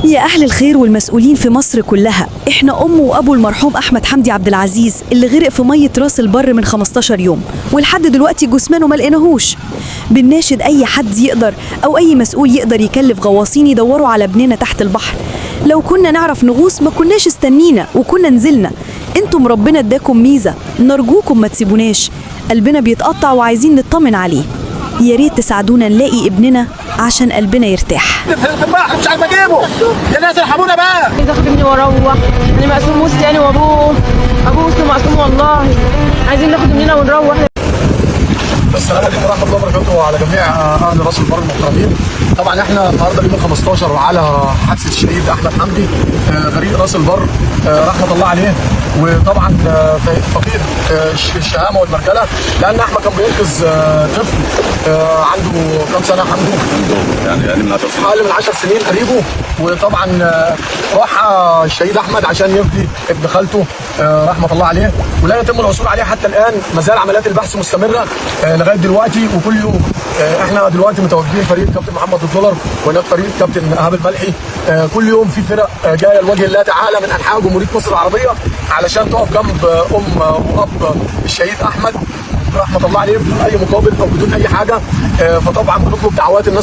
يا أهل الخير والمسؤولين في مصر كلها، إحنا أم وأبو المرحوم أحمد حمدي عبد العزيز اللي غرق في مية راس البر من 15 يوم ولحد دلوقتي جثمانه ما لقيناهوش. بنناشد أي حد يقدر أو أي مسؤول يقدر يكلف غواصين يدوروا على ابننا تحت البحر. لو كنا نعرف نغوص ما كناش استنينا وكنا نزلنا. انتم ربنا اداكم ميزة، نرجوكم ما تسيبوناش، قلبنا بيتقطع وعايزين نطمن عليه. يا ريت تساعدونا نلاقي ابننا عشان قلبنا يرتاح. في البحر مش عارف اجيبه، يا ناس ارحمونا بقى. عايز اخد ابني واروح، انا مقسوم وسط يعني وابوه وسط مقسوم والله. عايزين ناخد ابننا ونروح. السلام عليكم ورحمه الله وبركاته على جميع اهل راس البر المحترمين. طبعا احنا النهارده اليوم 15 على حادثه الشهيد احمد حمدي غريق راس البر رحمه الله عليه. وطبعا فقيد الشهامه والمرجله، لان احمد كان بينقذ طفل عنده كام سنه حمدي؟ يعني اقل من 10 سنين قريبه. وطبعا راح الشهيد احمد عشان يفدي ابن خالته رحمه الله عليه، ولا يتم الوصول عليه حتى الان. ما زال عمليات البحث مستمره لغايه دلوقتي، وكل يوم احنا دلوقتي متواجدين فريق كابتن محمد الدولار وهناك فريق كابتن ايهاب الملحي. كل يوم في فرق جايه لوجه الله تعالى من انحاء جمهوريه مصر العربيه علشان تقف جنب ام واب الشهيد احمد رحمه الله عليه بدون اي مقابل او بدون اي حاجه. فطبعا بنطلب دعوات الناس